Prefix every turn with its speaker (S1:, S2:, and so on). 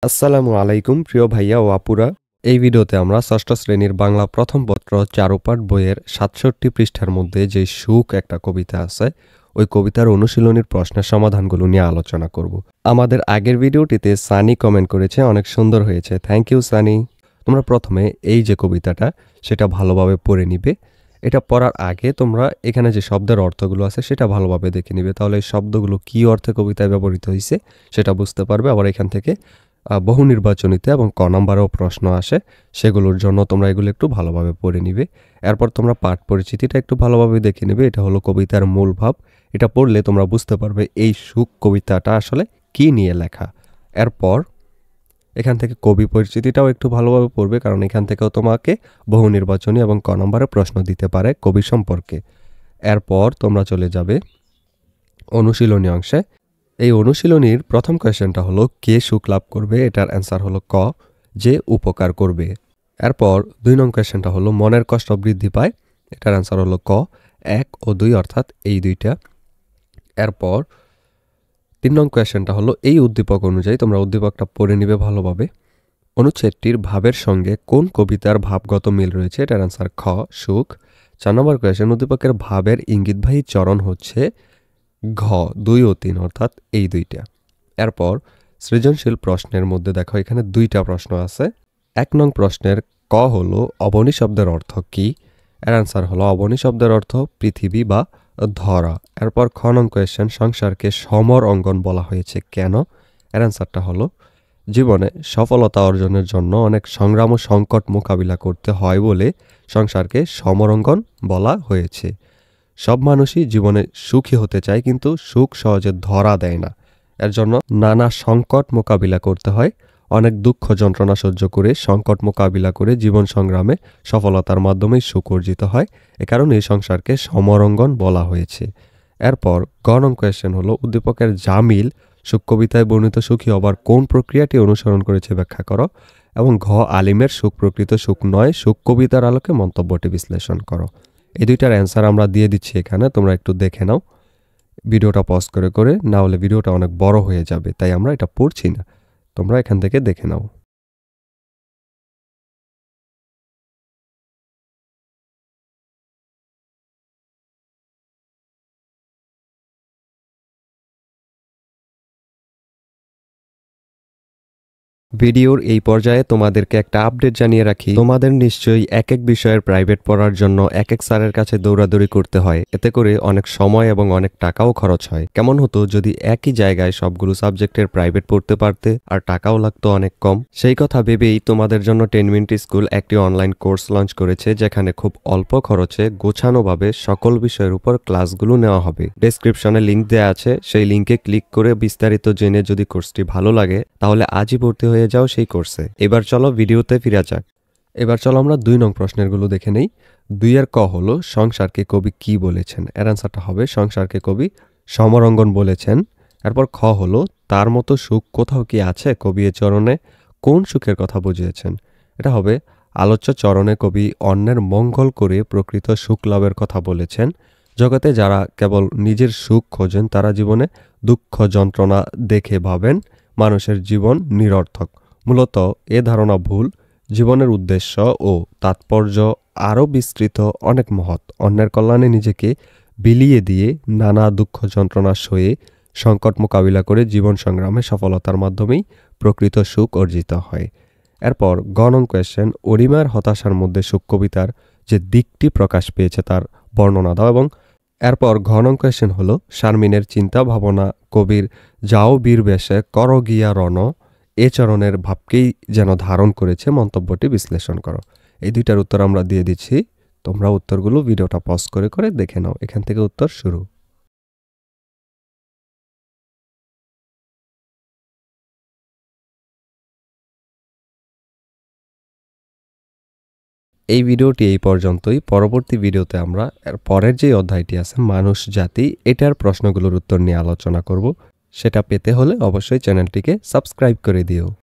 S1: আসসালামু আলাইকুম প্রিয় ভাইয়া ও আপুরা। এই ভিডিওতে আমরা ষষ্ঠ শ্রেণীর বাংলা প্রথম পত্র চারুপাঠ বইয়ের ৬৭ পৃষ্ঠার মধ্যে যে সুখ একটা কবিতা আছে, ওই কবিতার অনুশীলনীর প্রশ্নের সমাধানগুলো নিয়ে আলোচনা করব। আমাদের আগের ভিডিওটিতে সানি কমেন্ট করেছে, অনেক সুন্দর হয়েছে, থ্যাংক ইউ সানি। তোমরা প্রথমে এই যে কবিতাটা সেটা ভালোভাবে পড়ে নিবে। এটা পড়ার আগে তোমরা এখানে যে শব্দের অর্থগুলো আছে সেটা ভালোভাবে দেখে নিবে, তাহলে এই শব্দগুলো কী অর্থে কবিতায় ব্যবহৃত হয়েছে সেটা বুঝতে পারবে। আবার এখান থেকে বহু নির্বাচনীতে এবং ক নম্বরেও প্রশ্ন আসে, সেগুলোর জন্য তোমরা এগুলো একটু ভালোভাবে পড়ে নিবে। এরপর তোমরা পাঠ পরিচিতিটা একটু ভালোভাবে দেখে নেবে। এটা হলো কবিতার মূল ভাব। এটা পড়লে তোমরা বুঝতে পারবে এই সুখ কবিতাটা আসলে কি নিয়ে লেখা। এরপর এখান থেকে কবি পরিচিতিটাও একটু ভালোভাবে পড়বে, কারণ এখান থেকেও তোমাকে বহু নির্বাচনী এবং ক নম্বরে প্রশ্ন দিতে পারে কবি সম্পর্কে। এরপর তোমরা চলে যাবে অনুশীলনী অংশে। এই অনুশীলনীর প্রথম কোয়েশ্চেনটা হলো কে সুখ লাভ করবে, এটার অ্যান্সার হলো ক, যে উপকার করবে। এরপর ২ নং কোয়েশ্চেনটা হলো মনের কষ্ট বৃদ্ধি পায়, এটার অ্যান্সার হলো ক, ১ ও ২ অর্থাৎ এই দুইটা। এরপর ৩ নং কোয়েশ্চেনটা হলো এই উদ্দীপক অনুযায়ী তোমরা উদ্দীপকটা পড়ে নিবে ভালোভাবে। অনুচ্ছেদটির ভাবের সঙ্গে কোন কবিতার ভাবগত মিল রয়েছে, এটার অ্যান্সার খ, সুখ। ৪ নম্বর কোয়েশ্চেন উদ্দীপকের ভাবের ইঙ্গিতবাহী চরণ হচ্ছে ঘ, ২ ও ৩ অর্থাৎ এই দুইটা। এরপর সৃজনশীল প্রশ্নের মধ্যে দেখো এখানে দুইটা প্রশ্ন আছে। ১ নং প্রশ্নের ক হলো অবনী শব্দের অর্থ কি, এর অ্যান্সার হলো অবনী শব্দের অর্থ পৃথিবী বা ধরা। এরপর খ নং কোয়েশ্চেন সংসারকে সমর অঙ্গন বলা হয়েছে কেন, এর অ্যান্সারটা হলো জীবনে সফলতা অর্জনের জন্য অনেক সংগ্রাম ও সংকট মোকাবিলা করতে হয় বলে সংসারকে সমরঙ্গন বলা হয়েছে। সব মানুষই জীবনে সুখী হতে চায়, কিন্তু সুখ সহজে ধরা দেয় না। এর জন্য নানা সংকট মোকাবিলা করতে হয়। অনেক দুঃখ যন্ত্রণা সহ্য করে সংকট মোকাবিলা করে জীবন সংগ্রামে সফলতার মাধ্যমেই সুখ অর্জিত হয়। এ কারণে এই সংসারকে সমরঙ্গন বলা হয়েছে। এরপর গ নং কোয়েশ্চেন হলো উদ্দীপকের জামিল সুখ কবিতায় বর্ণিত সুখী হবার কোন প্রক্রিয়াটি অনুসরণ করেছে ব্যাখ্যা করো, এবং ঘ আলিমের সুখ প্রকৃত সুখ নয়, সুখ কবিতার আলোকে মন্তব্যটি বিশ্লেষণ করো। এই দুইটার অ্যান্সার আমরা দিয়ে দিচ্ছি এখানে, তোমরা একটু দেখে নাও ভিডিওটা পজ করে করে, না হলে ভিডিওটা অনেক বড় হয়ে যাবে, তাই আমরা এটা পড়ছি না, তোমরা এখান থেকে দেখে নাও। ভিডিওর এই পর্যায়ে তোমাদেরকে একটা আপডেট জানিয়ে রাখি, তোমাদের নিশ্চয়ই এক এক বিষয়ের প্রাইভেট পড়ার জন্য এক এক স্যারের কাছে দৌড়াদৌড়ি করতে হয়। এতে করে অনেক সময় এবং অনেক টাকাও খরচ হয়। কেমন হতো যদি একই জায়গায় সবগুলো সাবজেক্টের প্রাইভেট পড়তে পারতে, আর টাকাও লাগতো অনেক কম। সেই কথা ভেবেই তোমাদের জন্য 10 মিনিট স্কুল একটি অনলাইন কোর্স লঞ্চ করেছে, যেখানে খুব অল্প খরচে গোছানোভাবে সকল বিষয়ের উপর ক্লাসগুলো নেওয়া হবে। ডেসক্রিপশনে লিঙ্ক দেওয়া আছে, সেই লিঙ্কে ক্লিক করে বিস্তারিত জেনে যদি কোর্সটি ভালো লাগে তাহলে আজই ভর্তি হয়ে যাও সেই কোর্সে। এবার চলো ভিডিওতে ফিরে যাক। এবার চলো আমরা ২ নং প্রশ্নেরগুলো দেখে নেই। ২ এর ক হলো সংসারকে কবি কি বলেছেন, এর অ্যান্সারটা হবে সংসারকে কবি সমরঙ্গন বলেছেন। এরপর খ হলো তার মতো সুখ কোথাও কি আছে, কবি এ চরণে কোন সুখের কথা বুঝিয়েছেন, এটা হবে আলোচ্য চরণে কবি অন্যের মঙ্গল করে প্রকৃত সুখ লাভের কথা বলেছেন। জগতে যারা কেবল নিজের সুখ খোঁজেন তারা জীবনে দুঃখ যন্ত্রণা দেখে ভাবেন মানুষের জীবন নিরর্থক। মূলত এ ধারণা ভুল। জীবনের উদ্দেশ্য ও তাৎপর্য আরও বিস্তৃত, অনেক মহৎ। অন্যের কল্যাণে নিজেকে বিলিয়ে দিয়ে নানা দুঃখ যন্ত্রণা সয়ে সংকট মোকাবিলা করে জীবন সংগ্রামে সফলতার মাধ্যমেই প্রকৃত সুখ অর্জিত হয়। এরপর গ নং কোয়েশ্চেন অরিমার হতাশার মধ্যে সুখ কবিতার যে দিকটি প্রকাশ পেয়েছে তার বর্ণনা দাও, এবং এরপর ঘ নং কোয়েশ্চেন হলো শারমিনের চিন্তা ভাবনা কবির যাও বীর বেশে কর গিয়া রণ এ চরণের ভাবকেই যেন ধারণ করেছে, মন্তব্যটি বিশ্লেষণ করো। এই দুইটার উত্তর আমরা দিয়ে দিচ্ছি, তোমরা উত্তরগুলো ভিডিওটা পজ করে করে দেখে নাও। এখান থেকে উত্তর শুরু। এই ভিডিওটি এই পর্যন্তই। পরবর্তী ভিডিওতে আমরা এর পরের যে অধ্যায়টি আছে মানুষ জাতি, এটার প্রশ্নগুলোর উত্তর নিয়ে আলোচনা করব। সেটা পেতে হলে অবশ্যই চ্যানেলটিকে সাবস্ক্রাইব করে দিও।